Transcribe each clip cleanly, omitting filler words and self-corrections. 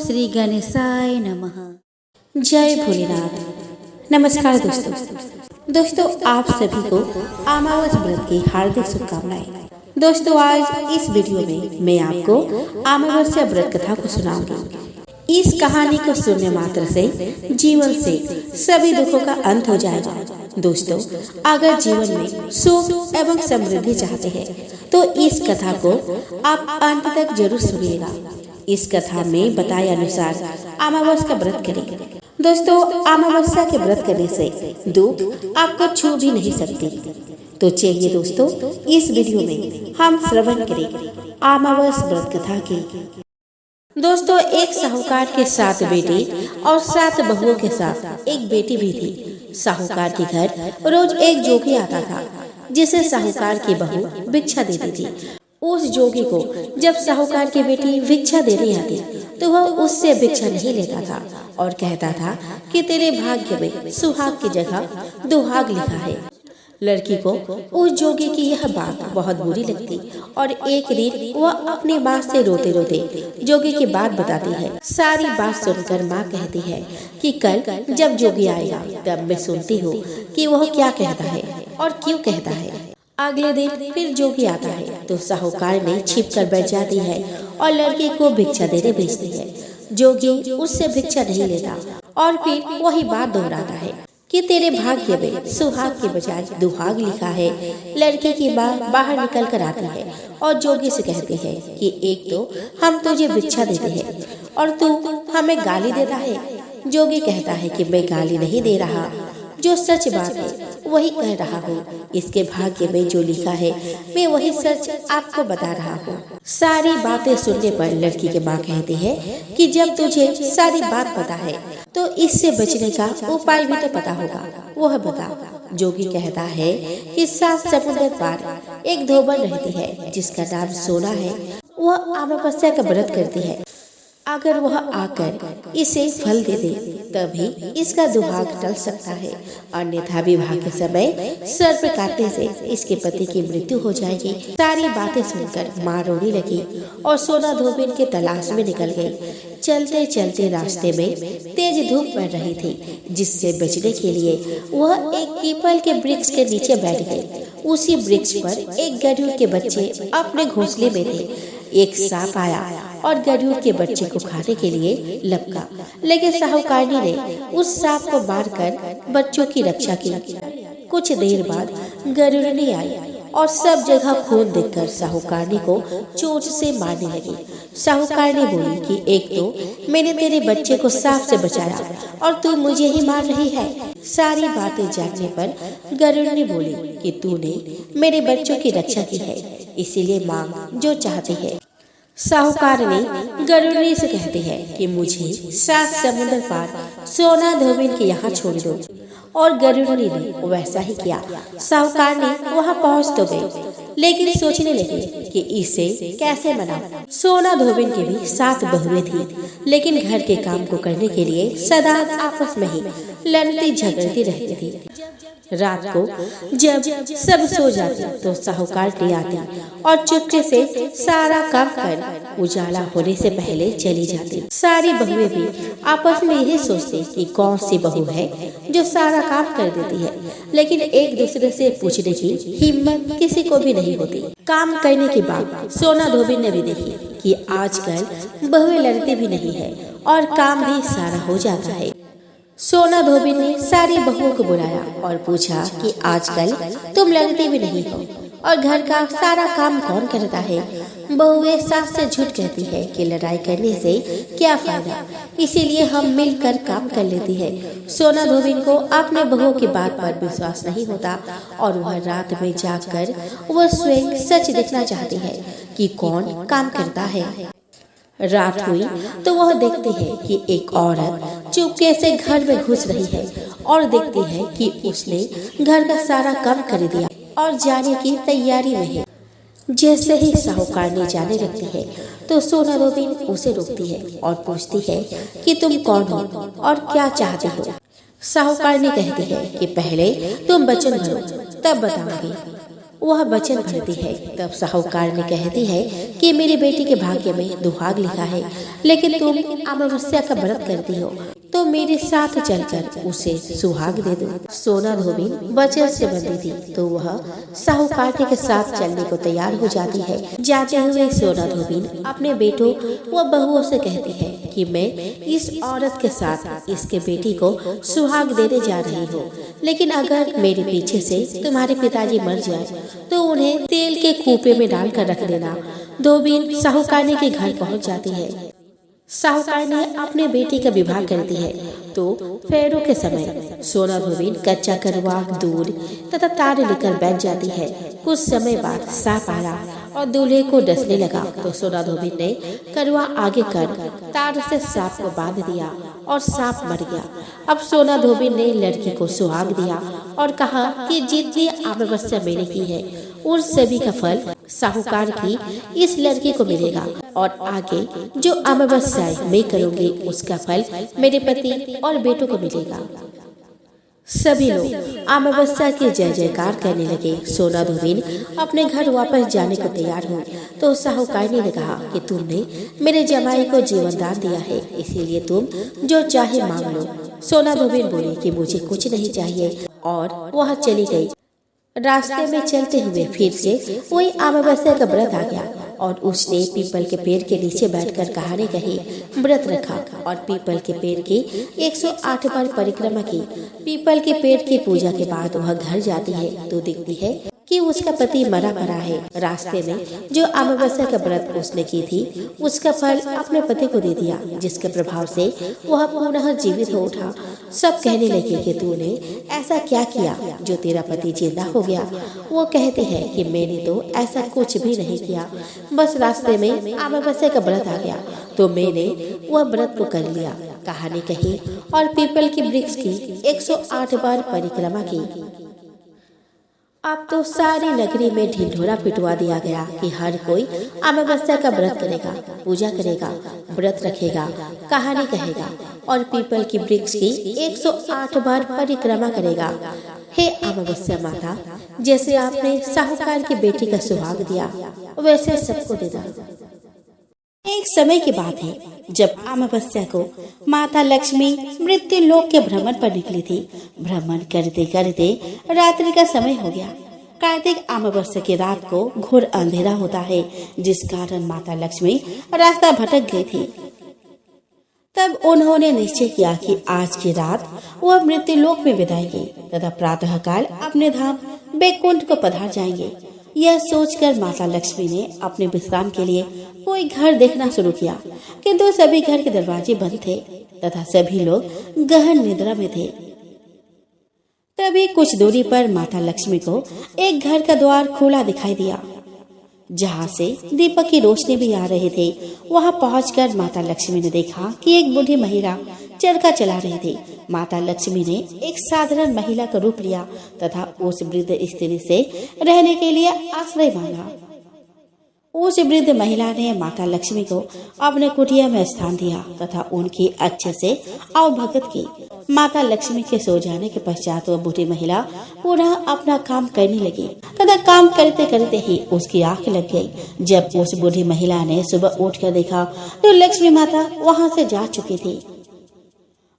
श्री गणेशाय नमः। जय भोलेनाथ। नमस्कार दोस्तों आप सभी को अमावस व्रत की हार्दिक शुभकामनाएं। दोस्तों आज इस वीडियो में मैं आपको अमावस्या व्रत कथा को सुनाऊंगी। इस कहानी को सुनने मात्र से जीवन से सभी दुखों का अंत हो जाएगा। दोस्तों अगर जीवन में सुख एवं समृद्धि चाहते हैं तो इस कथा को आप अंत तक जरूर सुनिएगा। इस कथा में बताए अनुसार अमावस्या का व्रत करें। दोस्तों अमावस्या के व्रत करने से दुख आपको छू भी नहीं सकती। तो चलिए दोस्तों इस वीडियो में हम श्रवण करें अमावस्या व्रत कथा की। दोस्तों एक साहूकार के 7 बेटे और 7 बहुओं के साथ एक बेटी भी थी। साहूकार के घर रोज एक जोगी आता था जिसे साहूकार की बहू भिक्षा देती थी। उस जोगी को जब साहूकार की बेटी भिक्षा देने आती तो वह उससे भिक्षा नहीं लेता था और कहता था कि तेरे भाग्य में सुहाग की जगह दुहाग लिखा है। लड़की को उस जोगी की यह बात बहुत बुरी लगती और एक दिन वह अपनी माँ से रोते रोते जोगी की बात बताती है। सारी बात सुनकर माँ कहती है कि कल जब जोगी आएगा तब मैं सुनती हूँ कि वह क्या कहता है और क्यों कहता है। अगले दिन फिर जोगी आता है तो साहूकार ने छिप कर बैठ जाती है और लड़की को भिक्षा देने भेजती है। जोगी उससे भिक्षा नहीं लेता और फिर वही बात दोहराता है कि तेरे भाग्य में सुहाग के बजाय दुहाग लिखा है। लड़की की माँ बाहर निकल कर आती है और जोगी से कहती है कि एक तो हम तुझे भिक्षा देते हैं और तू हमें गाली देता है। जोगी कहता है कि मैं गाली नहीं दे रहा, जो सच बात है वही कह रहा हूँ। इसके भाग्य में जो लिखा है मैं वही सच आपको बता रहा हूँ। सारी बातें सुनने पर लड़की की माँ कहती है कि जब तुझे सारी बात पता है तो इससे बचने का उपाय भी तो पता होगा, वह बता। जोगी कहता है कि 7 समुद्र पार एक धोबन रहती है जिसका नाम सोना है। वह अमावस्या का व्रत करती है। अगर वह आकर इसे फल दे दे तभी इसका दुहाग टल सकता है, अन्यथा विवाह के समय सर्प काटने से इसके पति की मृत्यु हो जाएगी। सारी बातें सुनकर माँ रोने लगी और सोना धोबिन के तलाश में निकल गई। चलते चलते रास्ते में तेज धूप पड़ रही थी जिससे बचने के लिए वह एक पीपल के वृक्ष के नीचे बैठ गई। उसी वृक्ष पर एक गरुड़ के बच्चे अपने घोंसले में थे। एक सांप आया और गरुड़ के बच्चे को खाने के लिए लपका, लेकिन साहूकारनी ने उस सांप को मारकर बच्चों की रक्षा की। कुछ देर बाद गरुड़नी आई और सब जगह खून देखकर साहूकारनी को चोट से मारने लगी। साहूकारनी बोली कि एक तो मैंने तेरे बच्चे को सांप से बचाया और तू मुझे ही मार रही है। सारी बातें जानने पर गरुड़नी बोली कि तूने मेरे बच्चों की रक्षा की है, इसीलिए मांग जो चाहती है। साहूकारनी गरुड़नी से कहती है कि मुझे 7 समुद्र पार सोना धोबिन के यहाँ छोड़ दो, और गरुड़नी ने वैसा ही किया। साहूकारनी वहाँ पहुँच तो गई लेकिन सोचने लगी कि इसे कैसे मनाऊं। सोना धोबिन की भी 7 बहुएं थी, लेकिन घर के काम को करने के लिए सदा आपस में ही लड़ती झगड़ती रहती थी। रात को जब सब सो जाते तो साहूकारनी आती और चुपके से सारा काम कर उजाला होने से पहले चली जाती। सारी बहुएं भी आपस में यही सोचती कि कौन सी बहू है जो सारा काम कर देती है, लेकिन एक दूसरे से पूछने की हिम्मत किसी को भी नहीं होती। काम करने के बाद सोना धोबिन ने भी देखी कि आजकल बहुएं लड़ती भी नहीं है और काम भी सारा हो जाता है। सोना धोबिन ने सारी बहुओं को बुलाया और पूछा कि आजकल तुम लड़ती भी नहीं हो और घर का सारा काम कौन करता है। बहुएं सास से झूठ कहती है कि लड़ाई करने से क्या फायदा, इसीलिए हम मिलकर काम कर लेती है। सोना धोबिन को अपने बहुओं की बात पर विश्वास नहीं होता और वह रात में जाकर वह स्वयं सच देखना चाहती है कि कौन काम करता है। रात हुई तो वह देखती है कि एक औरत चुपके से घर में घुस रही है और देखती है कि उसने घर का सारा काम कर दिया और जाने की तैयारी में है। जैसे ही साहूकारनी जाने लगती है तो सोना धोबिन उसे रोकती है और पूछती है कि तुम कौन हो और क्या चाहते हो। साहूकारनी कहती है कि पहले तुम वचन भरो तब बताऊंगी। वह वचन भरती है। तब साहूकार ने कहती है कि मेरी बेटी के भाग्य में दुहाग लिखा है, लेकिन तुम अमावस्या का व्रत करती हो तो मेरे साथ चलकर उसे सुहाग दे दो। सोना धोबी वचन से बंधी थी तो वह साहूकार के साथ चलने को तैयार हो जाती है। जाते हुए सोना धोबी अपने बेटों व बहुओं से कहती है कि मैं इस औरत के साथ इसके बेटी को सुहाग देने जा रही हूँ, लेकिन अगर मेरे पीछे से तुम्हारे पिताजी मर जाए तो उन्हें तेल के कूपे में डालकर रख देना। धोबी साहूकार के घर पहुँच जाती है। साहूकार ने अपने बेटी का विवाह करती है तो फेरों के समय सोना धोबी कच्चा करवा, दूध तथा तार लेकर बैठ जाती है। कुछ समय बाद सांप आया और दूल्हे को डसने लगा तो सोना धोबी ने करवा आगे कर तार से सांप को बांध दिया और सांप मर गया। अब सोना धोबी ने लड़की को सुहाग दिया और कहा कि जितनी अमावस्या मैंने की है उन सभी का फल साहूकार की इस लड़की को मिलेगा और आगे जो अमावस्याएं मैं करूंगी उसका फल मेरे पति और बेटों को मिलेगा। सभी लोग अमावस्या की जय जयकार करने लगे। सोना धोबी अपने घर वापस जाने को तैयार हुई तो साहूकार ने कहा कि तुमने मेरे जमाई को जीवन दान दिया है, इसीलिए तुम जो चाहे मांग लो। सोना धोबी बोली कि मुझे कुछ नहीं चाहिए और वह चली गई। रास्ते में चलते हुए फिर से वही अमावस्या का व्रत आ गया और उसने पीपल के पेड़ के नीचे बैठकर कहानी कही, व्रत रखा और पीपल के पेड़ की 108 बार परिक्रमा की। पीपल के पेड़ की पूजा के बाद वह घर जाती है तो दिखती है कि उसका पति मरा पड़ा है। रास्ते में जो अमावस्या का व्रत उसने की थी उसका फल अपने पति को दे दिया, जिसके प्रभाव से वह पुनः जीवित हो उठा। सब कहने लगे कि तूने ऐसा क्या किया जो तेरा पति जिंदा हो गया। वो कहते हैं कि मैंने तो ऐसा कुछ भी नहीं किया, बस रास्ते में अमावस्या का व्रत आ गया तो मैंने वह व्रत को कर लिया। कहानी कही और पीपल की वृक्ष की 108 बार परिक्रमा की। अब तो सारी नगरी में ढिंढोरा पिटवा दिया गया कि हर कोई अमावस्या का व्रत करेगा, पूजा करेगा, व्रत रखेगा, कहानी कहेगा और पीपल की वृक्ष की 108 बार परिक्रमा करेगा। हे अमावस्या माता, जैसे आपने साहूकार की बेटी का सुहाग दिया वैसे सबको दे दो। एक समय की बात है जब अमावस्या को माता लक्ष्मी मृत्यु लोक के भ्रमण पर निकली थी। भ्रमण करते करते रात्रि का समय हो गया। कार्तिक अमावस्या की रात को घोर अंधेरा होता है, जिस कारण माता लक्ष्मी रास्ता भटक गई थी। तब उन्होंने निश्चय किया कि आज की रात वह मृत्यु लोक में बिताएंगे तथा प्रातः काल अपने धाम बैकुंठ को पधार जाएंगे। यह सोचकर माता लक्ष्मी ने अपने विश्राम के लिए कोई घर देखना शुरू किया, किंतु सभी घर के दरवाजे बंद थे तथा सभी लोग गहन निद्रा में थे। तभी कुछ दूरी पर माता लक्ष्मी को एक घर का द्वार खुला दिखाई दिया, जहाँ से दीपक की रोशनी भी आ रहे थे। वहाँ पहुंचकर माता लक्ष्मी ने देखा कि एक बूढ़ी महिला चरखा चला रही थी। माता लक्ष्मी ने एक साधारण महिला का रूप लिया तथा उस वृद्ध स्त्री से रहने के लिए आश्रय मांगा। उस वृद्ध महिला ने माता लक्ष्मी को अपने कुटिया में स्थान दिया तथा उनकी अच्छे से अवभगत की। माता लक्ष्मी के सो जाने के पश्चात वह बूढ़ी महिला पुनः अपना काम करने लगी तथा काम करते करते ही उसकी आंख लग गई। जब उस बूढ़ी महिला ने सुबह उठकर देखा तो लक्ष्मी माता वहां से जा चुकी थी।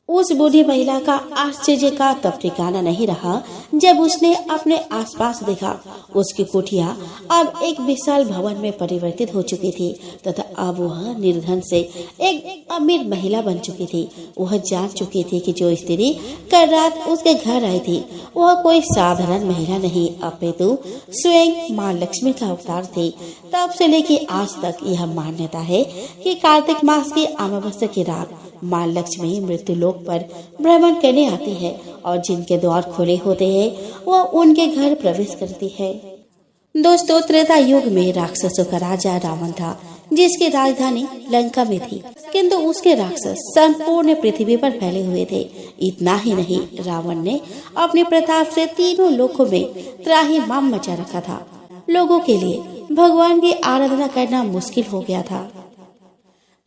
उस बूढ़ी महिला का आश्चर्य का तब ठिकाना नहीं रहा जब उसने अपने आसपास देखा। उसकी कुटिया अब एक विशाल भवन में परिवर्तित हो चुकी थी तथा अब वह निर्धन से एक अमीर महिला बन चुकी थी। वह जान चुकी थी कि जो स्त्री कल रात उसके घर आई थी वह कोई साधारण महिला नहीं अपितु स्वयं माँ लक्ष्मी का अवतार थी। तब से लेकर आज तक यह मान्यता है कि कार्तिक मास की अमावस्या की रात माँ लक्ष्मी मृत्यु लोक पर भ्रमण करने आती है और जिनके द्वार खुले होते हैं वह उनके घर प्रवेश करती है। दोस्तों, त्रेता युग में राक्षसों का राजा रावण था, जिसकी राजधानी लंका में थी, किंतु उसके राक्षस संपूर्ण पृथ्वी पर फैले हुए थे। इतना ही नहीं, रावण ने अपने प्रताप से तीनों लोकों में त्राहिमाम मचा रखा था। लोगों के लिए भगवान की आराधना करना मुश्किल हो गया था।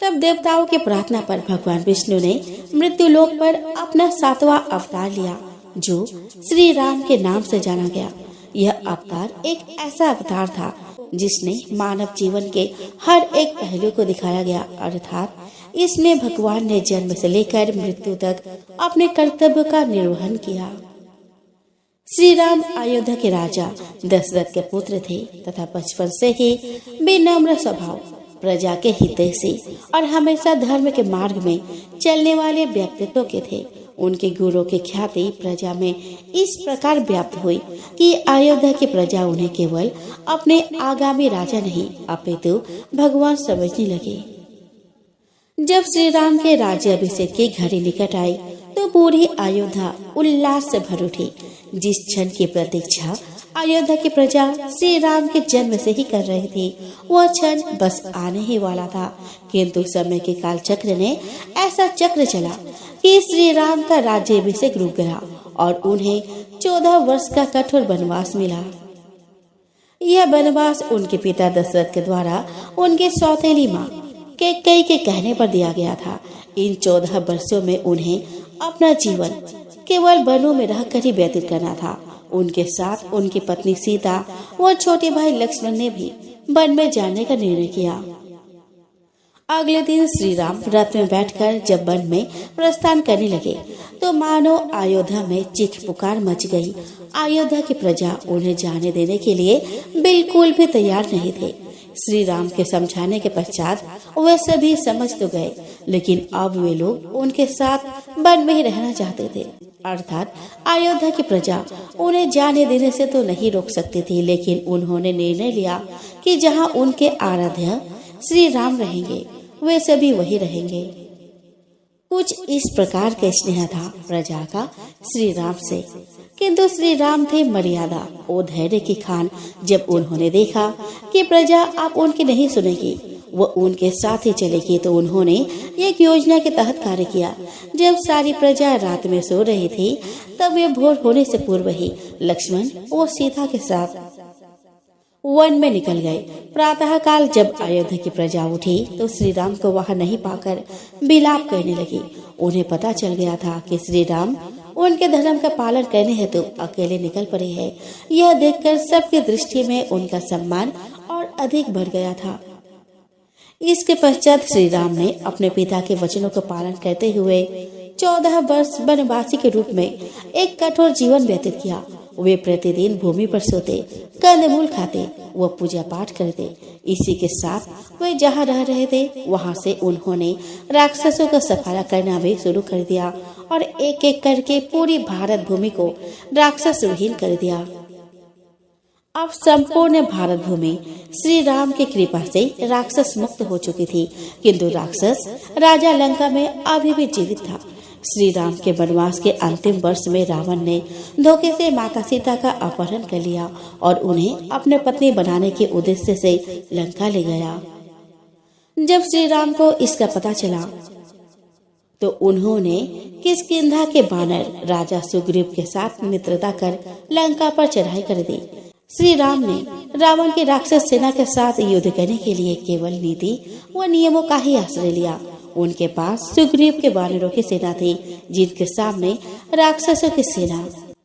तब देवताओं की प्रार्थना पर भगवान विष्णु ने मृत्यु लोक पर अपना 7वां अवतार लिया, जो श्री राम के नाम से जाना गया। यह अवतार एक ऐसा अवतार था जिसने मानव जीवन के हर एक पहलू को दिखाया गया, अर्थात इसमें भगवान ने जन्म से लेकर मृत्यु तक अपने कर्तव्य का निर्वहन किया। श्री राम अयोध्या के राजा दशरथ के पुत्र थे तथा बचपन से ही विनम्र स्वभाव, प्रजा के हितैषी और हमेशा धर्म के मार्ग में चलने वाले व्यक्तित्व के थे। उनके गुणों की ख्याति प्रजा में इस प्रकार व्याप्त हुई कि अयोध्या की प्रजा उन्हें केवल अपने आगामी राजा नहीं अपितु भगवान समझने लगे। जब श्री राम के राज्याभिषेक की घड़ी निकट आई तो पूरी अयोध्या उल्लास से भर उठी। जिस क्षण की प्रतीक्षा अयोध्या की प्रजा श्री राम के जन्म से ही कर रही थी, वह क्षण बस आने ही वाला था। किंतु समय के काल चक्र ने ऐसा चक्र चला कि श्री राम का राज्याभिषेक रुक गया और उन्हें 14 वर्ष का कठोर वनवास मिला। यह वनवास उनके पिता दशरथ के द्वारा उनके सौतेली माँ कैकेयी के कहने पर दिया गया था। इन 14 वर्षों में उन्हें अपना जीवन केवल वनों में रहकर ही व्यतीत करना था। उनके साथ उनकी पत्नी सीता व छोटे भाई लक्ष्मण ने भी वन में जाने का निर्णय किया। अगले दिन श्री राम रथ में बैठकर जब वन में प्रस्थान करने लगे तो मानो अयोध्या में चीख पुकार मच गई। अयोध्या की प्रजा उन्हें जाने देने के लिए बिल्कुल भी तैयार नहीं थे। श्री राम के समझाने के पश्चात वे सभी समझ तो गए, लेकिन अब वे लोग उनके साथ वन में ही रहना चाहते थे। अर्थात अयोध्या की प्रजा उन्हें जाने देने से तो नहीं रोक सकती थी, लेकिन उन्होंने निर्णय लिया कि जहां उनके आराध्य श्री राम रहेंगे वे सभी वही रहेंगे। कुछ इस प्रकार का स्नेह था प्रजा का श्री राम से, किंतु श्री राम थे मर्यादा और धैर्य की खान। जब उन्होंने देखा कि प्रजा अब उनकी नहीं सुनेगी, वो उनके साथ ही चलेगी, तो उन्होंने एक योजना के तहत कार्य किया। जब सारी प्रजा रात में सो रही थी तब वे भोर होने से पूर्व ही लक्ष्मण और सीता के साथ वन में निकल गए। प्रातः काल जब अयोध्या की प्रजा उठी तो श्री राम को वहां नहीं पाकर विलाप करने लगी। उन्हें पता चल गया था कि श्री राम उनके धर्म का पालन करने हेतु अकेले निकल पड़े हैं। यह देखकर सबकी दृष्टि में उनका सम्मान और अधिक बढ़ गया था। इसके पश्चात श्री राम ने अपने पिता के वचनों का पालन करते हुए 14 वर्ष वनवासी के रूप में एक कठोर जीवन व्यतीत किया। वे प्रतिदिन भूमि पर सोते, कंदमूल खाते व पूजा पाठ करते। इसी के साथ वे जहाँ रह रहे थे वहाँ से उन्होंने राक्षसों का सफाया करना भी शुरू कर दिया और एक एक करके पूरी भारत भूमि को राक्षस विहीन कर दिया। अब संपूर्ण भारत भूमि श्री राम की कृपा से राक्षस मुक्त हो चुकी थी, किंतु राक्षस राजा लंका में अभी भी जीवित था। श्री राम के वनवास के अंतिम वर्ष में रावण ने धोखे से माता सीता का अपहरण कर लिया और उन्हें अपने पत्नी बनाने के उद्देश्य से लंका ले गया। जब श्री राम को इसका पता चला तो उन्होंने किष्किंधा के बानर राजा सुग्रीव के साथ मित्रता कर लंका पर चढ़ाई कर दी। श्री राम ने रावण की राक्षस सेना के साथ युद्ध करने के लिए केवल नीति व नियमों का ही आश्रय लिया। उनके पास सुग्रीव के वानरों की सेना थी, जिनके सामने राक्षसों की सेना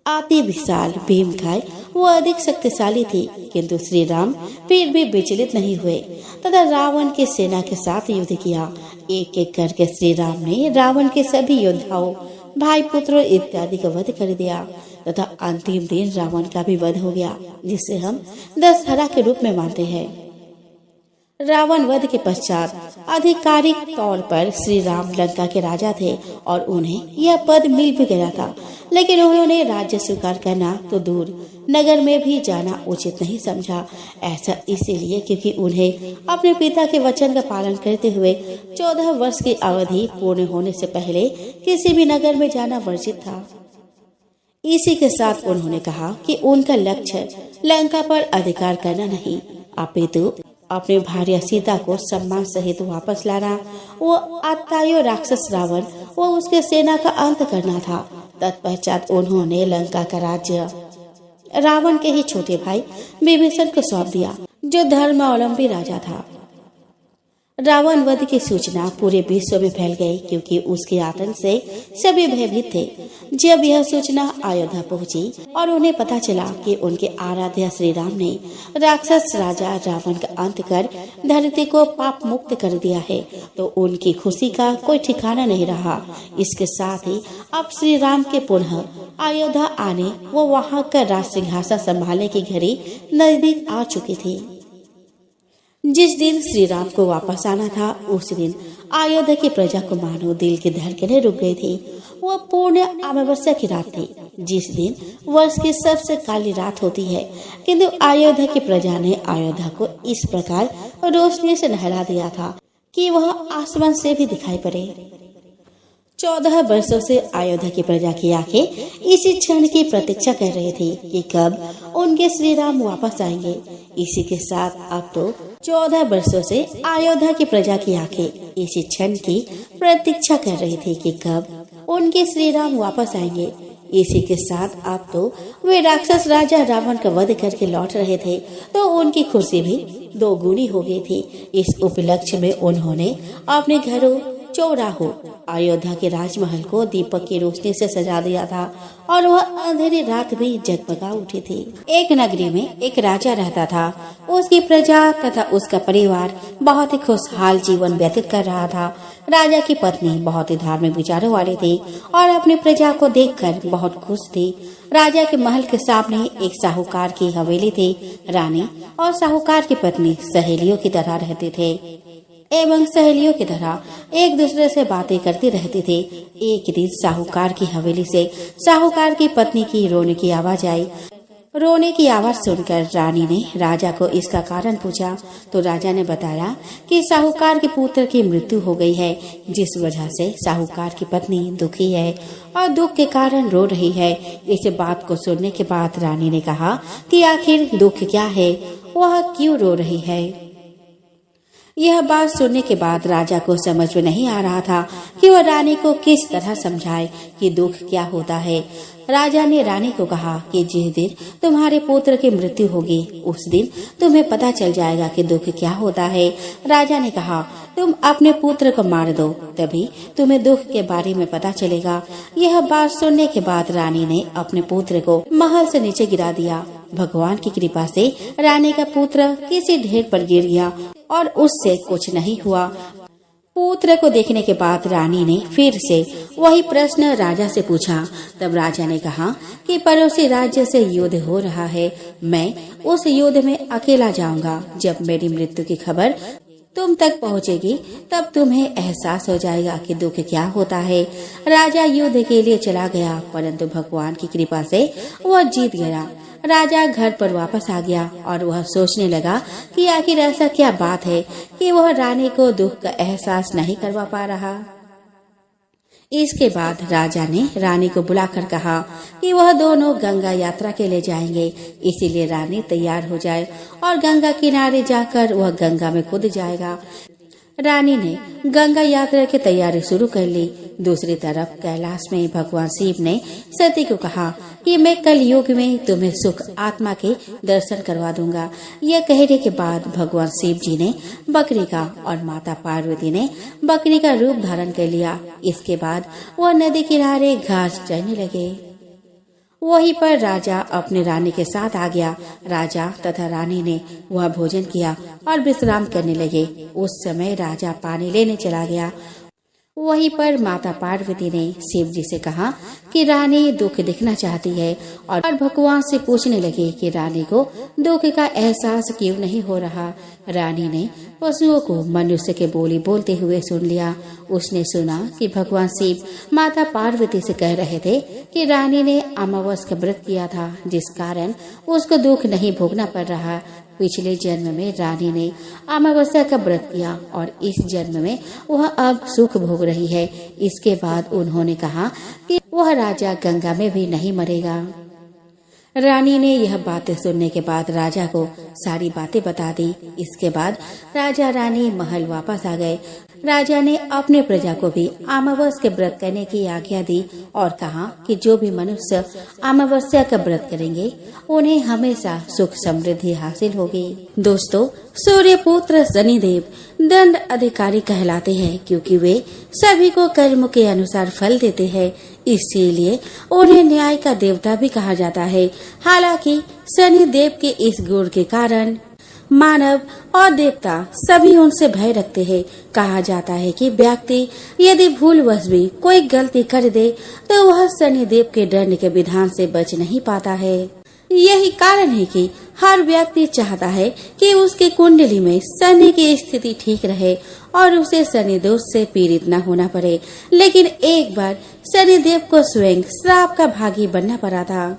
अति विशाल भीमकाय वो अधिक शक्तिशाली थी। किंतु श्री राम फिर भी विचलित नहीं हुए तथा रावण की सेना के साथ युद्ध किया। एक एक करके श्री राम ने रावण के सभी योद्धाओं, भाई पुत्रों इत्यादि का वध कर दिया तथा अंतिम दिन रावण का भी वध हो गया, जिसे हम दशहरा के रूप में मानते हैं। रावण वध के पश्चात आधिकारिक तौर पर श्री राम लंका के राजा थे और उन्हें यह पद मिल भी गया था, लेकिन उन्होंने राज्य स्वीकार करना तो दूर नगर में भी जाना उचित नहीं समझा। ऐसा इसीलिए क्योंकि उन्हें अपने पिता के वचन का पालन करते हुए 14 वर्ष की अवधि पूर्ण होने से पहले किसी भी नगर में जाना वर्जित था। इसी के साथ उन्होंने कहा कि उनका लक्ष्य लंका पर अधिकार करना नहीं, अपितु अपने भार्या सीता को सम्मान सहित वापस लाना, वो आत्तायो राक्षस रावण वो उसके सेना का अंत करना था। तत्पश्चात उन्होंने लंका का राज्य रावण के ही छोटे भाई विभीषण को सौंप दिया, जो धर्मावलंबी राजा था। रावण वध की सूचना पूरे विश्व में फैल गई, क्योंकि उसके आतंक से सभी भयभीत थे। जब यह सूचना अयोध्या पहुंची और उन्हें पता चला कि उनके आराध्य श्री राम ने राक्षस राजा रावण का अंत कर धरती को पाप मुक्त कर दिया है, तो उनकी खुशी का कोई ठिकाना नहीं रहा। इसके साथ ही अब श्री राम के पुनः अयोध्या आने वो वहाँ का राज सिंहासन संभालने की घड़ी नजदीक आ चुकी थी। जिस दिन श्री राम को वापस आना था, उस दिन अयोध्या की प्रजा को मानो दिल की धड़कनें रुक गई थी। वह पूर्ण अमावस्या की रात थी, जिस दिन वर्ष की सबसे काली रात होती है। किंतु अयोध्या की प्रजा ने अयोध्या को इस प्रकार रोशनी से नहला दिया था कि वह आसमान से भी दिखाई पड़े। 14 वर्षों से अयोध्या की प्रजा की आंखें इसी क्षण की प्रतीक्षा कर रही थी कि कब उनके श्री राम वापस आएंगे। इसी के साथ अब तो 14 वर्षों से अयोध्या की प्रजा की आंखें इसी क्षण की प्रतीक्षा कर रही थी कि कब उनके श्री राम वापस आएंगे। इसी के साथ अब तो वे राक्षस राजा रावण का वध करके लौट रहे थे, तो उनकी खुशी भी दोगुनी हो गई थी। इस उपलक्ष्य में उन्होंने अपने घरों, चौराहों, अयोध्या के राजमहल को दीपक की रोशनी से सजा दिया था और वह अंधेरी रात भी जगमगा उठी थी। एक नगरी में एक राजा रहता था। उसकी प्रजा तथा उसका परिवार बहुत ही खुशहाल जीवन व्यतीत कर रहा था। राजा की पत्नी बहुत ही धार्मिक विचारों वाली थी और अपनी प्रजा को देखकर बहुत खुश थी। राजा के महल के सामने एक साहूकार की हवेली थी। रानी और साहूकार की पत्नी सहेलियों की तरह रहते थे एवं सहेलियों की तरह एक दूसरे से बातें करती रहती थी। एक दिन साहूकार की हवेली से साहूकार की पत्नी की रोने की आवाज आई। रोने की आवाज सुनकर रानी ने राजा को इसका कारण पूछा, तो राजा ने बताया कि साहूकार के पुत्र की मृत्यु हो गई है, जिस वजह से साहूकार की पत्नी दुखी है और दुख के कारण रो रही है। इस बात को सुनने के बाद रानी ने कहा कि आखिर दुख क्या है, वह क्यों रो रही है। यह बात सुनने के बाद राजा को समझ में नहीं आ रहा था कि वह रानी को किस तरह समझाए कि दुख क्या होता है। राजा ने रानी को कहा कि जिस दिन तुम्हारे पुत्र की मृत्यु होगी, उस दिन तुम्हें पता चल जाएगा कि दुख क्या होता है। राजा ने कहा, तुम अपने पुत्र को मार दो, तभी तुम्हें दुख के बारे में पता चलेगा। यह बात सुनने के बाद रानी ने अपने पुत्र को महल से नीचे गिरा दिया। भगवान की कृपा से रानी का पुत्र किसी ढेर पर गिर गया और उससे कुछ नहीं हुआ। पुत्र को देखने के बाद रानी ने फिर से वही प्रश्न राजा से पूछा। तब राजा ने कहा कि पड़ोसी राज्य से युद्ध हो रहा है, मैं उस युद्ध में अकेला जाऊंगा। जब मेरी मृत्यु की खबर तुम तक पहुंचेगी, तब तुम्हें एहसास हो जाएगा कि दुख क्या होता है। राजा युद्ध के लिए चला गया, परंतु भगवान की कृपा से वह जीत गया। राजा घर पर वापस आ गया और वह सोचने लगा कि आखिर ऐसा क्या बात है कि वह रानी को दुख का एहसास नहीं करवा पा रहा। इसके बाद राजा ने रानी को बुलाकर कहा कि वह दोनों गंगा यात्रा के लिए जाएंगे, इसीलिए रानी तैयार हो जाए और गंगा किनारे जाकर वह गंगा में कूद जाएगा। रानी ने गंगा यात्रा की तैयारी शुरू कर ली। दूसरी तरफ कैलाश में भगवान शिव ने सती को कहा कि मैं कल युग में तुम्हें सुख आत्मा के दर्शन करवा दूंगा। यह कहने के बाद भगवान शिव जी ने बकरी का और माता पार्वती ने बकरी का रूप धारण कर लिया। इसके बाद वह नदी किनारे घास चरने लगे। वहीं पर राजा अपने रानी के साथ आ गया। राजा तथा रानी ने वह भोजन किया और विश्राम करने लगे। उस समय राजा पानी लेने चला गया। वहीं पर माता पार्वती ने शिव जी से कहा कि रानी दुख दिखना चाहती है और भगवान से पूछने लगी कि रानी को दुख का एहसास क्यों नहीं हो रहा। रानी ने पशुओं को मनुष्य के बोली बोलते हुए सुन लिया। उसने सुना कि भगवान शिव माता पार्वती से कह रहे थे कि रानी ने अमावस का व्रत किया था, जिस कारण उसको दुख नहीं भोगना पड़ रहा। पिछले जन्म में रानी ने अमावस्या का व्रत किया और इस जन्म में वह अब सुख भोग रही है। इसके बाद उन्होंने कहा कि वह राजा गंगा में भी नहीं मरेगा। रानी ने यह बातें सुनने के बाद राजा को सारी बातें बता दी। इसके बाद राजा रानी महल वापस आ गए। राजा ने अपने प्रजा को भी अमावस के व्रत करने की आज्ञा दी और कहा कि जो भी मनुष्य अमावस्या का व्रत करेंगे उन्हें हमेशा सुख समृद्धि हासिल होगी। दोस्तों, सूर्य पुत्र शनिदेव दंड अधिकारी कहलाते हैं क्योंकि वे सभी को कर्म के अनुसार फल देते हैं, इसीलिए उन्हें न्याय का देवता भी कहा जाता है। हालांकि शनिदेव के इस गुण के कारण मानव और देवता सभी उनसे भय रखते हैं। कहा जाता है कि व्यक्ति यदि भूलवश भी कोई गलती कर दे तो वह शनिदेव के दंड के विधान से बच नहीं पाता है। यही कारण है कि हर व्यक्ति चाहता है कि उसकी कुंडली में शनि की स्थिति ठीक रहे और उसे शनि दोष से पीड़ित न होना पड़े। लेकिन एक बार शनिदेव को स्वयं श्राप का भागी बनना पड़ा था।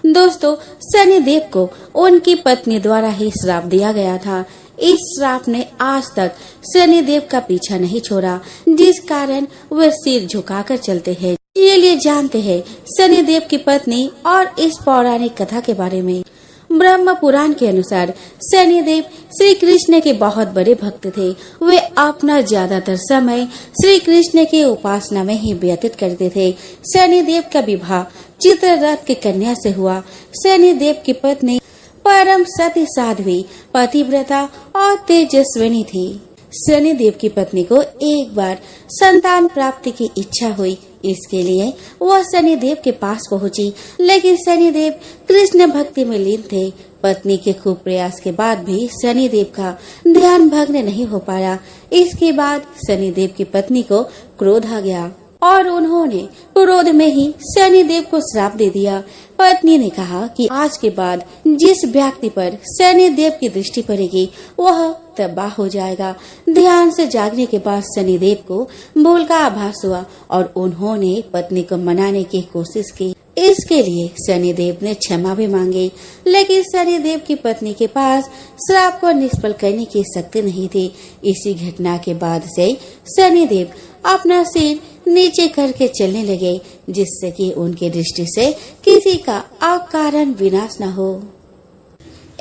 दोस्तों, शनिदेव को उनकी पत्नी द्वारा ही श्राप दिया गया था। इस श्राप ने आज तक शनिदेव का पीछा नहीं छोड़ा, जिस कारण वे सिर झुकाकर चलते हैं। चलिए जानते हैं शनिदेव की पत्नी और इस पौराणिक कथा के बारे में। ब्रह्म पुराण के अनुसार शनिदेव श्री कृष्ण के बहुत बड़े भक्त थे। वे अपना ज्यादातर समय श्री कृष्ण की उपासना में ही व्यतीत करते थे। शनिदेव का विवाह चित्ररथ की कन्या से हुआ। शनिदेव की पत्नी परम सती साध्वी, पतिव्रता और तेजस्विनी थी। शनिदेव की पत्नी को एक बार संतान प्राप्ति की इच्छा हुई। इसके लिए वह शनिदेव के पास पहुंची, लेकिन शनिदेव कृष्ण भक्ति में लीन थे। पत्नी के खूब प्रयास के बाद भी शनिदेव का ध्यान भंग नहीं हो पाया। इसके बाद शनिदेव की पत्नी को क्रोध आ गया और उन्होंने क्रोध में ही शनिदेव को श्राप दे दिया। पत्नी ने कहा कि आज के बाद जिस व्यक्ति पर शनिदेव की दृष्टि पड़ेगी वह तबाह हो जाएगा। ध्यान से जागने के बाद शनिदेव को भूल का आभास हुआ और उन्होंने पत्नी को मनाने की कोशिश की। इसके लिए शनिदेव ने क्षमा भी मांगी, लेकिन शनिदेव की पत्नी के पास श्राप को निष्फल करने की शक्ति नहीं थी। इसी घटना के बाद से शनिदेव अपना सिर नीचे करके चलने लगे, जिससे कि उनकी दृष्टि से किसी का अकारण विनाश न हो।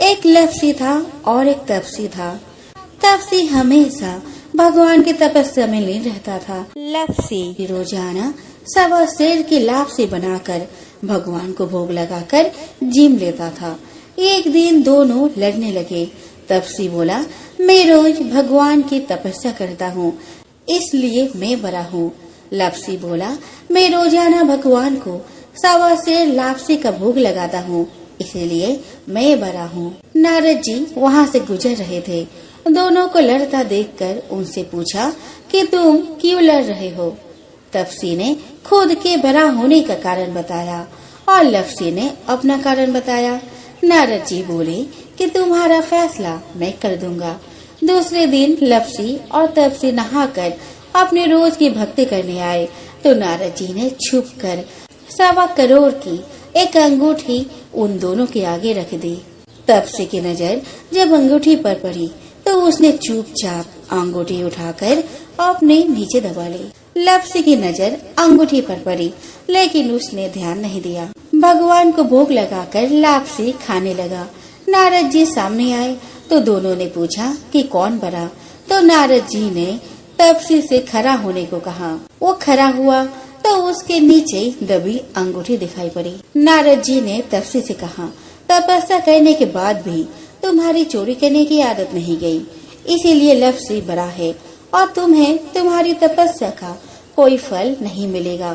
एक लप्सी था और एक तपसी था। तपसी हमेशा भगवान की तपस्या में लीन रहता था। लप्सी रोजाना सवा शेर की लापसी बनाकर भगवान को भोग लगाकर जिम लेता था। एक दिन दोनों लड़ने लगे। तपसी बोला, मैं रोज भगवान की तपस्या करता हूँ, इसलिए मैं बड़ा हूँ। लप्सी बोला, मैं रोजाना भगवान को सवा शेर लापसी का भोग लगाता हूँ, इसलिए मैं बड़ा हूँ। नारद जी वहाँ से गुजर रहे थे। दोनों को लड़ता देखकर उनसे पूछा कि तुम क्यों लड़ रहे हो। तपसी ने खुद के बड़ा होने का कारण बताया और लप्सी ने अपना कारण बताया। नारद जी बोले कि तुम्हारा फैसला मैं कर दूंगा। दूसरे दिन लप्सी और तपसी नहाकर अपने रोज की भक्ति करने आए तो नारद जी ने छुपकर 1.25 करोड़ की एक अंगूठी उन दोनों के आगे रख दी। तपसी की नजर जब अंगूठी पर पड़ी तो उसने चुपचाप अंगूठी उठाकर अपने नीचे दबा ली। लप्सी की नजर अंगूठी पर पड़ी, लेकिन उसने ध्यान नहीं दिया। भगवान को भोग लगाकर लापसी खाने लगा। नारद जी सामने आए तो दोनों ने पूछा कि कौन बड़ा, तो नारद जी ने तपसी से खड़ा होने को कहा। वो खड़ा हुआ तो उसके नीचे दबी अंगूठी दिखाई पड़ी। नारद जी ने तपसी से कहा, तपस्या करने के बाद भी तुम्हारी चोरी करने की आदत नहीं गई, इसीलिए लप्सी बड़ा है और तुम्हें तुम्हारी तपस्या का कोई फल नहीं मिलेगा।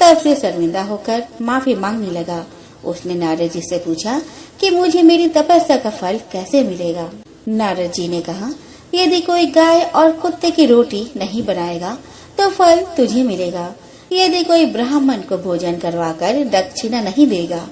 तब से शर्मिंदा होकर माफी मांगने लगा। उसने नारद जी से पूछा कि मुझे मेरी तपस्या का फल कैसे मिलेगा। नारद जी ने कहा, यदि कोई गाय और कुत्ते की रोटी नहीं बनाएगा तो फल तुझे मिलेगा। यदि कोई ब्राह्मण को भोजन करवाकर दक्षिणा नहीं देगा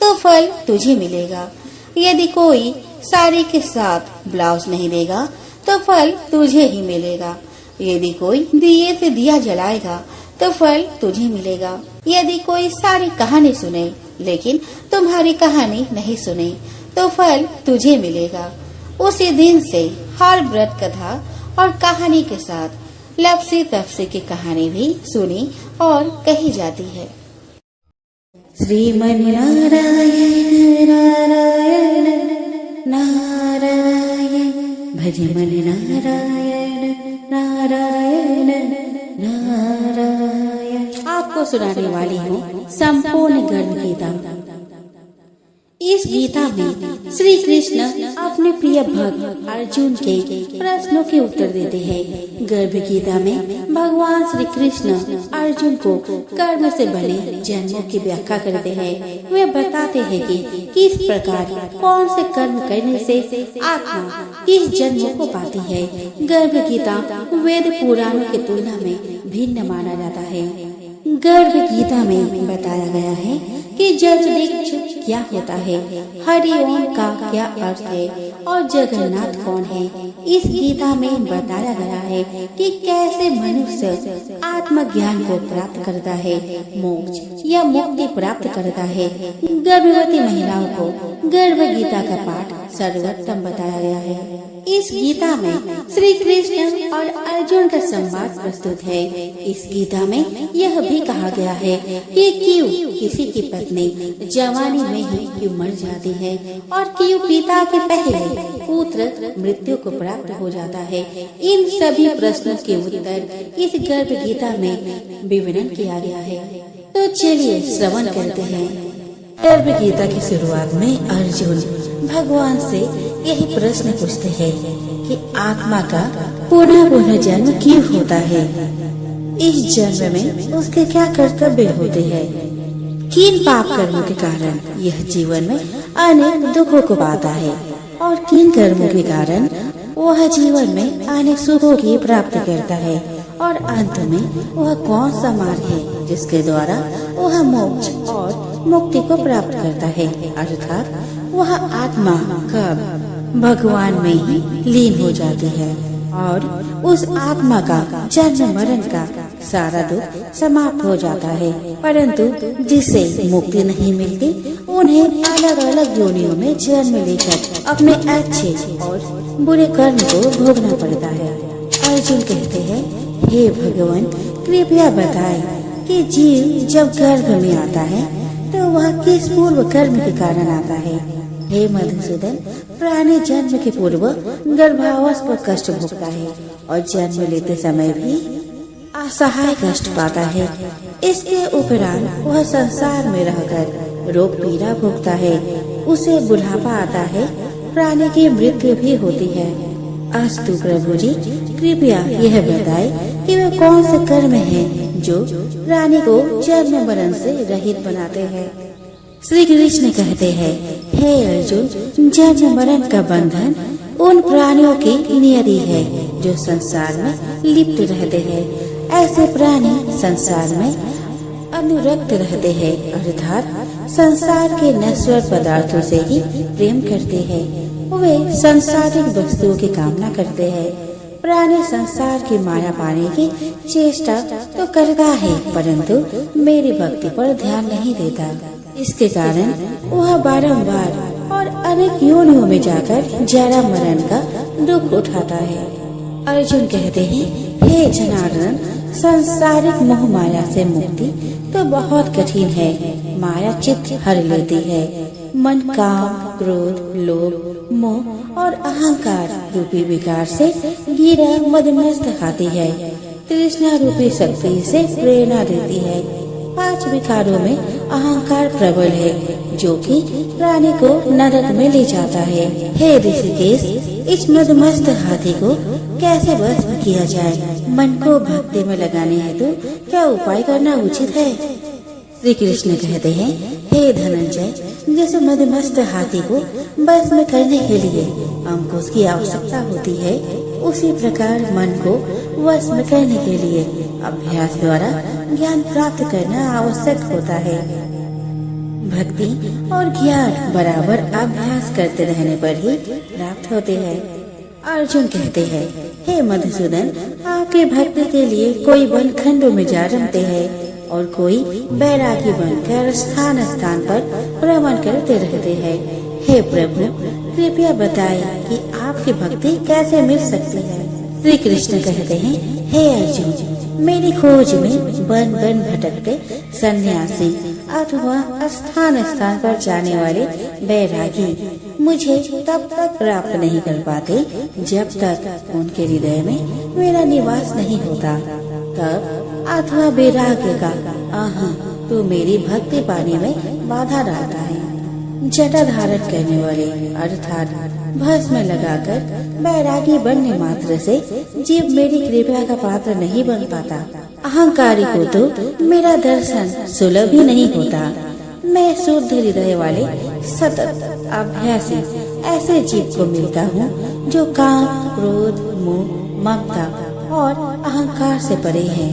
तो फल तुझे मिलेगा। यदि कोई साड़ी के साथ ब्लाउज नहीं देगा तो फल तुझे ही मिलेगा। यदि कोई दिए से दिया जलाएगा तो फल तुझे मिलेगा। यदि कोई सारी कहानी सुने लेकिन तुम्हारी कहानी नहीं सुने तो फल तुझे मिलेगा। उसी दिन से हर व्रत कथा और कहानी के साथ लप्सी तपसी की कहानी भी सुनी और कही जाती है। श्रीमन्नारायण नारायण नारायण, भज मन नारायण नारायण नारायण। आपको सुनाने वाली हूँ संपूर्ण गर्भ गीता। इस गीता में श्री कृष्ण अपने प्रिय भक्त अर्जुन के प्रश्नों के उत्तर देते हैं। गर्भ गीता में भगवान श्री कृष्ण अर्जुन को कर्म से बने जन्मों की व्याख्या करते हैं। वे बताते हैं कि किस प्रकार कौन से कर्म करने से आत्मा किस जन्मों को पाती है। गर्भ गीता वेद पुराणों की तुलना में भिन्न माना जाता है। गर्भ गीता में बताया गया है कि जगदीश क्या होता है, हरि ओम का क्या अर्थ है और जगन्नाथ कौन है। इस गीता में बताया गया है कि कैसे मनुष्य आत्मज्ञान को प्राप्त करता है, मोक्ष या मुक्ति प्राप्त करता है। गर्भवती महिलाओं को गर्भ गीता का पाठ सर्वोत्तम बताया गया है। इस गीता में श्री कृष्ण और अर्जुन का संवाद प्रस्तुत है। इस गीता में यह भी कहा गया है कि क्यों किसी की पत्नी जवानी में ही क्यों मर जाती है और क्यों पिता के पहले पुत्र मृत्यु को प्राप्त हो जाता है। इन सभी प्रश्नों के उत्तर इस गर्भ गीता में विवरण किया गया है। तो चलिए श्रवण करते हैं। गर्भ गीता की शुरुआत में अर्जुन भगवान से यही प्रश्न पूछते हैं कि आत्मा का पुनः जन्म क्यों होता है, इस जन्म में उसके क्या कर्तव्य होते हैं, किन पाप कर्मों के कारण यह जीवन में अनेक दुखों को पाता है और किन कर्मों के कारण वह जीवन में अनेक सुखों की प्राप्ति करता है और अंत में वह कौन सा मार्ग है जिसके द्वारा वह मोक्ष और मुक्ति को प्राप्त करता है, अर्थात वह आत्मा कब भगवान में ही लीन हो जाती है और उस आत्मा का जन्म मरण का सारा दुख समाप्त हो जाता है। परंतु जिसे मुक्ति नहीं मिलती उन्हें अलग अलग योनियों में जन्म लेकर अपने अच्छे और बुरे कर्म को भोगना पड़ता है। अर्जुन कहते हैं, हे भगवान कृपया बताएं कि जीव जब गर्भ में आता है तो वह किस पूर्व कर्म के कारण आता है। हे मधुसूदन, प्राणी जन्म के पूर्व गर्भावस्था पर कष्ट भोगता है और जन्म लेते समय भी असहाय कष्ट पाता है। इसके उपरांत वह संसार में रहकर रोग पीड़ा भोगता है, उसे बुढ़ापा आता है, प्राणी की मृत्यु भी होती है। अस्तु प्रभु जी, कृपया यह बताएं कि वे कौन से कर्म हैं जो प्राणी को जन्म मरण से रहित बनाते हैं। श्री कृष्ण कहते हैं, हे अर्जुन, जन्म मरण का बंधन उन प्राणियों की नियति है जो संसार में लिप्त रहते हैं। ऐसे प्राणी संसार में अनुरक्त रहते हैं, अर्थात संसार के नश्वर पदार्थों से ही प्रेम करते हैं। वे संसारिक वस्तुओं की कामना करते हैं। प्राणी संसार की माया पाने की चेष्टा तो करता है, परंतु मेरी भक्ति पर ध्यान नहीं देता। इसके कारण वह बारंबार और अनेक योनियों में जाकर जरा मरण का दुख उठाता है। अर्जुन कहते हैं, हे जनार्दन, सांसारिक मोह माया से मुक्ति तो बहुत कठिन है। माया चित्त हर लेती है। मन काम, क्रोध, लोभ, मोह और अहंकार रूपी विकार से गिरा मदमस्त खाती है। तृष्णा रूपी शक्ति से प्रेरणा देती है। 5 विकारों में अहंकार प्रबल है जो कि प्राणी को नरक में ले जाता है। हे ऋषिकेश, इस मदमस्त हाथी को कैसे भस्म किया जाए? मन को भक्ति में लगाने हेतु क्या उपाय करना उचित है? श्री कृष्ण कहते हैं, हे धनंजय, जैसे मदमस्त हाथी को भस्म करने के लिए अंकुश की आवश्यकता होती है, उसी प्रकार मन को वश में करने के लिए अभ्यास द्वारा ज्ञान प्राप्त करना आवश्यक होता है। भक्ति और ज्ञान बराबर अभ्यास करते रहने पर ही प्राप्त होते हैं। अर्जुन कहते हैं, हे मधुसूदन, आपके भक्ति के लिए कोई वन खंडों में जा रमते हैं और कोई बैरागी बनकर स्थान स्थान पर भ्रमण करते रहते हैं। हे प्रभु, कृपया बताएं कि आपकी भक्ति कैसे मिल सकती है? श्री कृष्ण कहते हैं, हे अर्जुन, मेरी खोज में वन वन भटकते सन्यासी अथवा स्थान स्थान पर जाने वाले बैरागी मुझे तब तक प्राप्त नहीं कर पाते जब तक उनके हृदय में मेरा निवास नहीं होता। तब अथवा वैराग्य का आहा तो मेरी भक्ति पाने में बाधा डालता है। जटा धारण करने वाले अर्थात भस्म लगाकर बैरागी बनने मात्र से जीव मेरी कृपा का पात्र नहीं बन पाता। अहंकारी को तो मेरा दर्शन सुलभ ही नहीं होता। मैं शुद्ध हृदय वाले सतत अभ्यासी ऐसे जीव को मिलता हूँ जो काम, क्रोध, मोह, ममता और अहंकार से परे है।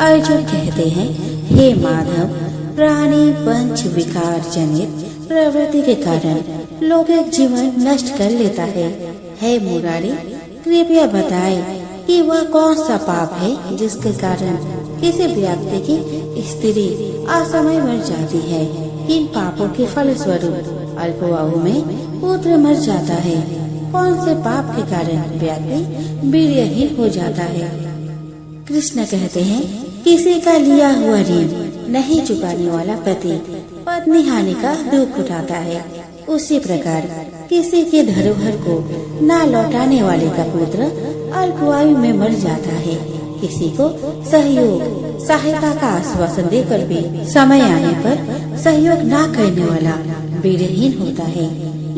अर्जुन कहते हैं, हे माधव, प्राणी पंच विकार जनित प्रवृत्ति के कारण लौकिक जीवन नष्ट कर लेता है। हे मुरारी, कृपया बताए कि वह कौन सा पाप है जिसके कारण किसी व्यक्ति की स्त्री असमय मर जाती है। इन पापों के फल स्वरूप अल्पायु में पुत्र मर जाता है। कौन से पाप के कारण व्यक्ति वीर्यहीन हो जाता है। कृष्ण कहते हैं, किसी का लिया हुआ ऋण नहीं चुकाने वाला पति पत्नी हानि का दुख उठाता है, उसी प्रकार किसी के धरोहर को न लौटाने वाले का पुत्र अल्पायु में मर जाता है। किसी को सहयोग सहायता का आश्वासन देकर भी समय आने पर सहयोग न करने वाला वीरहीन होता है।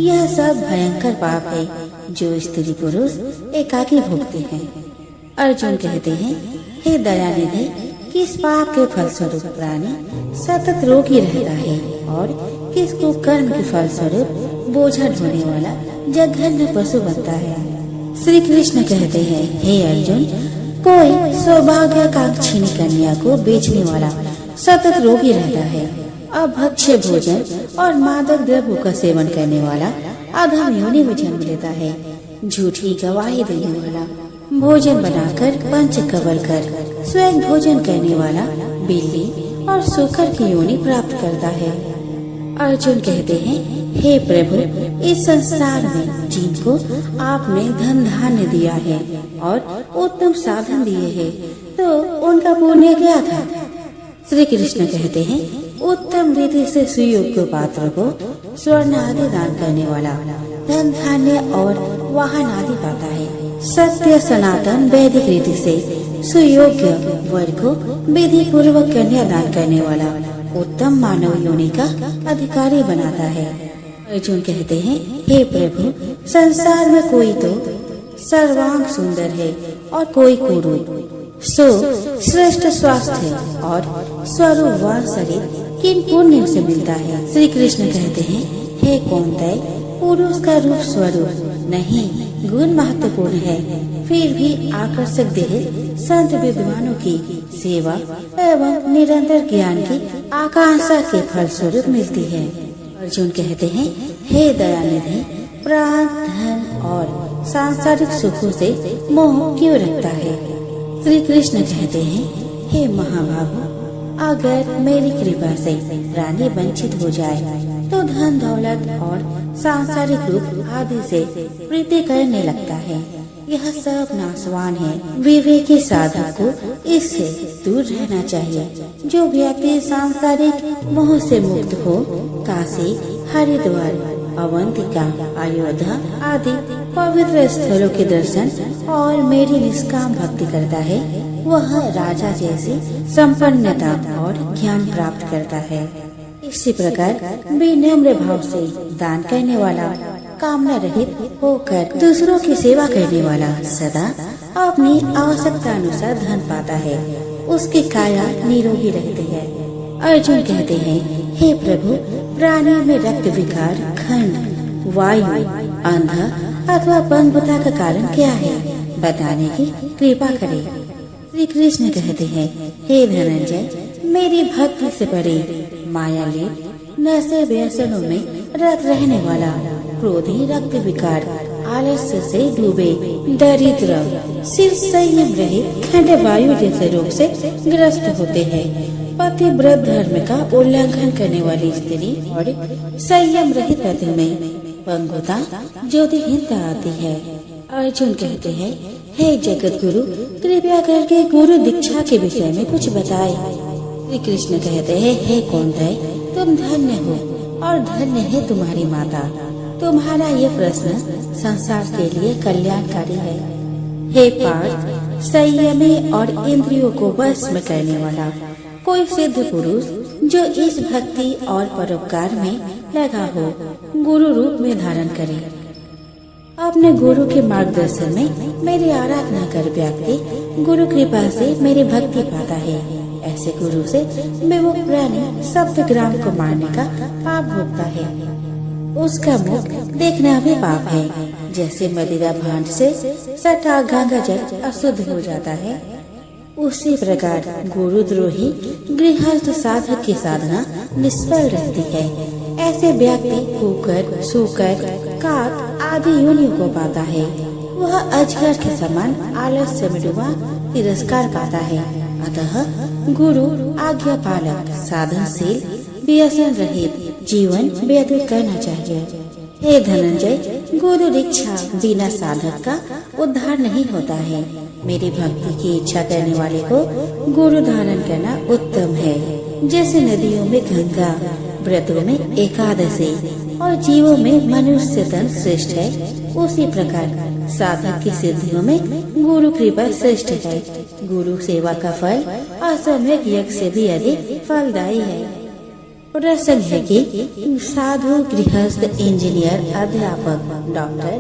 यह सब भयंकर पाप है जो स्त्री पुरुष एकाकी भोगते हैं। अर्जुन कहते हैं, हे दयानिधि, किस पाप के फलस्वरूप प्राणी सतत रोगी रहता है और किसको कर्म के फलस्वरूप बोझा ढोने वाला जघन्य पशु बनता है। श्री कृष्ण कहते हैं, हे अर्जुन, कोई सौभाग्यकांक्षिणी कन्या को बेचने वाला सतत रोगी रहता है। अभक्ष्य भोजन और मादक द्रव्यों का सेवन करने वाला अधम योनि में जन्म लेता है। झूठी गवाही देने वाला भोजन बनाकर पंच कवल कर स्वयं भोजन करने वाला बिल्ली और सूकर की योनि प्राप्त करता है। अर्जुन कहते हैं, हे प्रभु, इस संसार में जिनको आपने धन धान्य दिया है और उत्तम साधन दिए हैं, तो उनका पुण्य क्या था। श्री कृष्ण कहते हैं, उत्तम रीति से सुयोग्य पात्र को स्वर्ण आदि दान करने वाला धन धान्य और वाहन आदि पाता है। सत्य सनातन वैदिक रीति से सुयोग्य वर को विधि पूर्वक कन्या दान करने वाला उत्तम मानव योनि का अधिकारी बनाता है। अर्जुन कहते हैं, हे प्रभु, संसार में कोई तो सर्वांग सुंदर है और कोई कुरूप, सो श्रेष्ठ स्वास्थ्य और स्वरूपवान शरीर किन पुण्यों से मिलता है। श्री कृष्ण कहते हैं, हे कौन्तेय, पुरुष का रूप स्वरूप नहीं गुण महत्वपूर्ण है, फिर भी आकर्षक देह संत विद्वानों की सेवा एवं निरंतर ज्ञान की आकांक्षा के फल स्वरूप मिलती है। अर्जुन कहते हैं, हे दयानिधि, प्राण, धन और सांसारिक सुखों से मोह क्यों रखता है। श्री कृष्ण कहते हैं, हे महाभागो, अगर मेरी कृपा से प्राणी वंचित हो जाए तो धन दौलत और सांसारिक रूप आदि से प्रीति करने लगता है। यह सब नाशवान है। विवेकी साधक को इससे दूर रहना चाहिए। जो व्यक्ति सांसारिक मोह से मुक्त हो काशी, हरिद्वार, अवंतिका, अयोध्या आदि पवित्र स्थलों के दर्शन और मेरी निष्काम भक्ति करता है, वह राजा जैसी संपन्नता और ज्ञान प्राप्त करता है। इसी प्रकार विनम्र भाव से दान करने वाला, कामना रहित होकर दूसरों की सेवा करने वाला सदा अपनी आवश्यकता अनुसार धन पाता है। उसकी काया निरोगी रहती है। अर्जुन कहते हैं, हे प्रभु, प्राणियों में रक्त विकार, खंड, वायु, अंधा अथवा पंगुता का कारण क्या है, बताने की कृपा करें। श्री कृष्ण कहते हैं, हे धनंजय, मेरी भक्ति से परे माया लेप नशे व्यसनों में रत रहने वाला क्रोधी, रक्त विकार, आलस्य से डूबे दरिद्र, सिर संयम रहित खंड वायु जैसे रोग से ग्रस्त होते हैं। पतिव्रत धर्म का उल्लंघन करने वाली स्त्री और संयम रहित पति में पंगुता, ज्योतिहीनता आती है। अर्जुन कहते हैं, हे जगत गुरु, कृपया करके गुरु दीक्षा के विषय में कुछ बताए। श्री कृष्ण कहते हैं, हे कौंतेय, तुम धन्य हो और धन्य है तुम्हारी माता। तुम्हारा ये प्रश्न संसार के लिए कल्याणकारी है। हे पार्थ, संयमी और इंद्रियों को वश में करने वाला कोई सिद्ध पुरुष जो इस भक्ति और परोपकार में लगा हो, गुरु रूप में धारण करे। अपने गुरु के मार्गदर्शन में मेरी आराधना कर व्यक्ति गुरु कृपा से मेरी भक्ति पाता है। ऐसे गुरु से विमुख प्राणी सप्तग्राम को मारने का पाप भोगता है। उसका मुख देखना भी पाप है। जैसे मदिरा भांड से सटा गंगा जल अशुद्ध हो जाता है, उसी प्रकार गुरुद्रोही गृहस्थ साधक की साधना निष्फल रहती है। ऐसे व्यक्ति कुकर, सूकर, काक आदि योनियों को पाता है। वह अजगर के समान आलस्य में डूबा तिरस्कार पाता है। अतः गुरु आज्ञा पालक साधनशील व्यसन रहित जीवन व्यतीत करना चाहिए। हे धनंजय, गुरु दीक्षा बिना साधक का उद्धार नहीं होता है। मेरी भक्ति की इच्छा करने वाले को गुरु धारण करना उत्तम है। जैसे नदियों में गंगा, व्रतों में एकादशी और जीवों में मनुष्य तन श्रेष्ठ है, उसी प्रकार साधक की सिद्धियों में गुरु कृपा श्रेष्ठ है। गुरु सेवा का फल असम्यक यज्ञ से भी अधिक फलदायी है। प्रसंग है कि साधु, गृहस्थ, इंजीनियर, अध्यापक, डॉक्टर,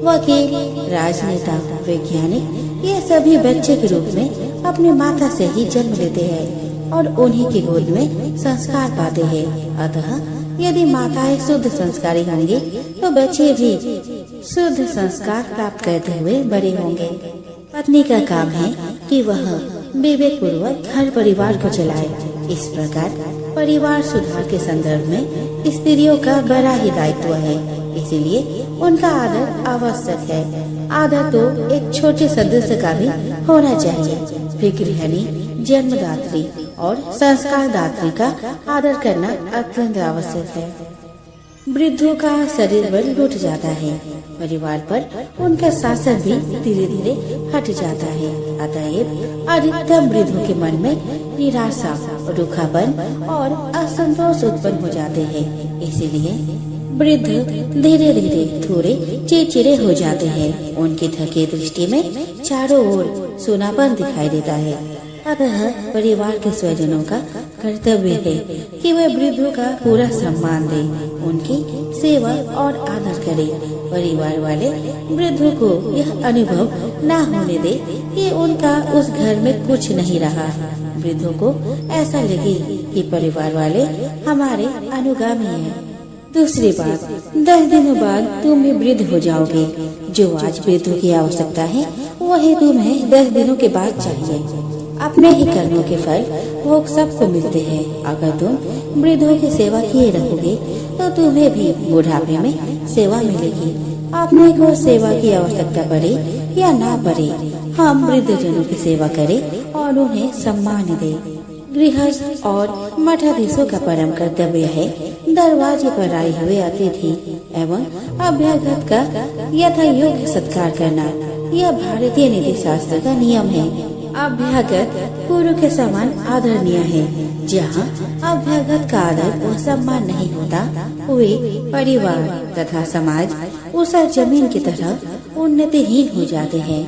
वकील, राजनेता, वैज्ञानिक ये सभी बच्चे के रूप में अपनी माता से ही जन्म लेते हैं और उन्हीं की गोद में संस्कार पाते हैं। अतः यदि माताएं शुद्ध संस्कारी होंगी तो बच्चे भी शुद्ध संस्कार प्राप्त करते हुए बड़े होंगे। पत्नी का काम है कि वह विवेक पूर्वक घर परिवार को चलाए। इस प्रकार परिवार सुधार के संदर्भ में स्त्रियों का बड़ा ही दायित्व है, इसीलिए उनका आदर आवश्यक है। आदर तो एक छोटे सदस्य का भी होना चाहिए। फिर गृहिणी, जन्मदात्री और संस्कार दात्री का आदर करना अत्यंत आवश्यक है। वृद्धों का शरीर बल लुट जाता है, परिवार पर उनका शासन भी धीरे धीरे हट जाता है। अतएव अधिकतम वृद्धों के मन में निराशा, रूखापन और असंतोष उत्पन्न हो जाते हैं। इसीलिए वृद्ध धीरे धीरे थोड़े चिड़चिड़े हो जाते हैं। उनकी थकी दृष्टि में चारों ओर सूनापन दिखाई देता है। अतः परिवार के स्वजनों का कर्तव्य है कि वे वृद्धों का पूरा सम्मान दें, उनकी सेवा और आदर करें। परिवार वाले वृद्धों को यह अनुभव न होने दे कि उनका उस घर में कुछ नहीं रहा। वृद्धों को ऐसा लगे कि परिवार वाले हमारे अनुगामी हैं। दूसरी बात, 10 दिनों बाद तुम भी वृद्ध हो जाओगे। जो आज वृद्धों की आवश्यकता है वही तुम्हें 10 दिनों के बाद चाहिए। अपने ही कर्मों के फल भोग सबको मिलते हैं। अगर तुम वृद्धों की सेवा किए रहोगे तो तुम्हें भी बुढ़ापे में सेवा मिलेगी। अपने को सेवा की आवश्यकता पड़े या ना पड़े, हम वृद्धजनों की सेवा करें और उन्हें सम्मान दें। गृहस्थ और मठाधीशों का परम कर्तव्य है दरवाजे पर आए हुए अतिथि एवं अभ्यागत का यथा योग्य सत्कार करना। यह भारतीय नीति शास्त्र का नियम है। अभ्यागत गुरु के समान आदरणीय है। जहाँ अभ्यागत का आदर व सम्मान नहीं होता, वे परिवार तथा समाज उस जमीन की तरह उन्नतिहीन हो जाते हैं।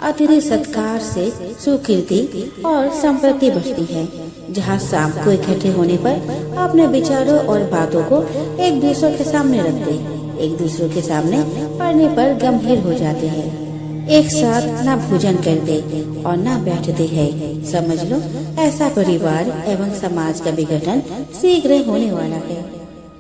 अतिथि सत्कार से सुकीर्ति और संपत्ति बढ़ती है। जहाँ शाम को इकट्ठे होने पर अपने विचारों और बातों को एक दूसरे के सामने रखते, एक दूसरे के सामने पढ़ने पर गंभीर हो जाते हैं। एक साथ न भोजन करते और न बैठते हैं। समझ लो ऐसा परिवार एवं समाज का विघटन शीघ्र होने वाला है।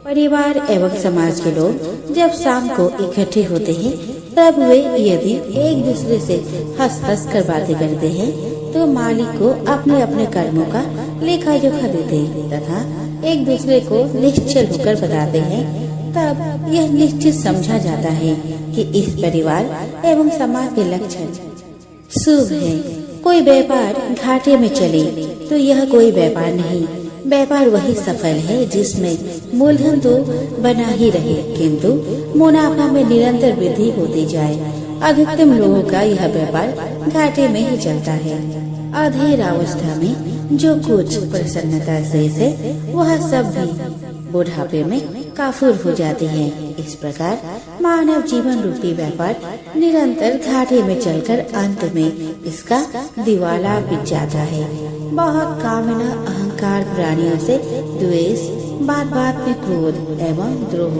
परिवार एवं समाज के लोग जब शाम को इकट्ठे होते हैं तब वे यदि एक दूसरे से हंस हंस कर बातें करते हैं तो मालिक को अपने अपने कर्मों का लेखा जोखा देते तथा एक दूसरे को निश्चल होकर बताते हैं। तब यह निश्चित समझा जाता है कि इस परिवार एवं समाज के लक्षण शुभ है। कोई व्यापार घाटे में चले तो यह कोई व्यापार नहीं। व्यापार वही सफल है जिसमें मूलधन तो बना ही रहे किंतु मुनाफा में निरंतर वृद्धि होती जाए। अधिकतम लोगों का यह व्यापार घाटे में ही चलता है। अधीर अवस्था में जो कुछ प्रसन्नता से वह सब भी बुढ़ापे में काफूर हो जाती है। इस प्रकार मानव जीवन रूपी व्यापार निरंतर घाटे में चलकर अंत में इसका दिवाला बिक जाता है। बहुत कामना अहंकार प्राणियों से द्वेष, बात बात में क्रोध एवं द्रोह,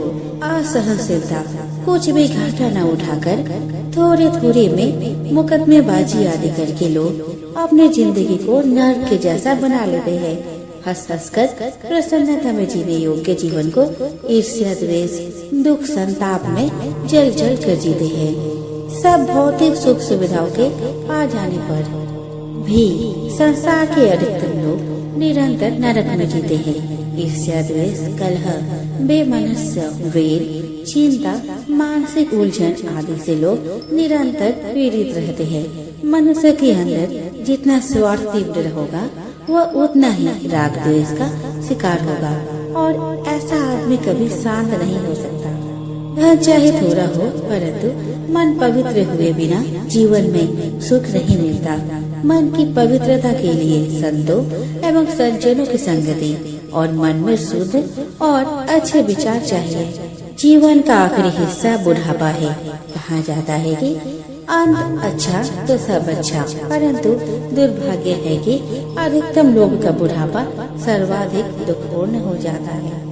असहनशीलता, कुछ भी घाटा न उठाकर थोड़े थोड़े में मुकदमेबाजी आदि करके लोग अपनी जिंदगी को नर्क के जैसा बना लेते हैं। हंस हंस कर प्रसन्नता में जीने योग्य जीवन को ईर्ष्या, द्वेष, दुख, संताप में जल जल कर जीते हैं। सब भौतिक सुख सुविधाओं के आ जाने पर भी संसार के अधिकतर लोग निरंतर नरक में जीते हैं। ईर्ष्या, द्वेष, कलह, बेमनस्य, वेद, चिंता, मानसिक उलझन आदि से लोग निरंतर पीड़ित रहते हैं। मनुष्य के अंदर जितना स्वार्थ तीव्र होगा वह उतना ही राग द्वेष का शिकार होगा और ऐसा आदमी कभी शांत नहीं हो सकता। धन चाहे थोड़ा हो परंतु मन पवित्र हुए बिना जीवन में सुख नहीं मिलता। मन की पवित्रता के लिए संतों एवं सज्जनों की संगति और मन में शुद्ध और अच्छे विचार चाहिए। जीवन का आखिरी हिस्सा बुढ़ापा है। कहा जाता है कि अंत अच्छा तो सब अच्छा, परंतु दुर्भाग्य है कि अधिकतम लोगों का बुढ़ापा सर्वाधिक दुखपूर्ण हो जाता है।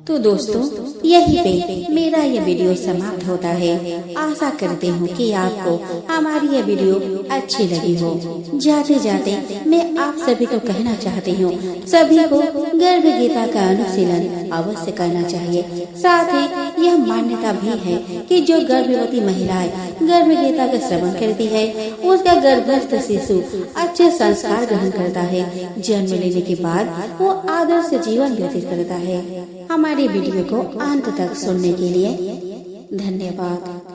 तो दोस्तों यही पे मेरा ये वीडियो समाप्त होता है। आशा करती हूँ कि आपको हमारी ये वीडियो अच्छी लगी हो। जाते जाते मैं आप सभी को कहना चाहती हूँ, सभी को गर्भ गीता का अनुशीलन अवश्य करना चाहिए। साथ ही यह मान्यता भी है कि जो गर्भवती महिलाएं गर्भ गीता का श्रवण करती है उसका गर्भस्थ शिशु अच्छे संस्कार ग्रहण करता है। जन्म लेने के बाद वो आदर्श जीवन व्यतीत करता है। हमारी वीडियो को अंत तक सुनने के लिए धन्यवाद।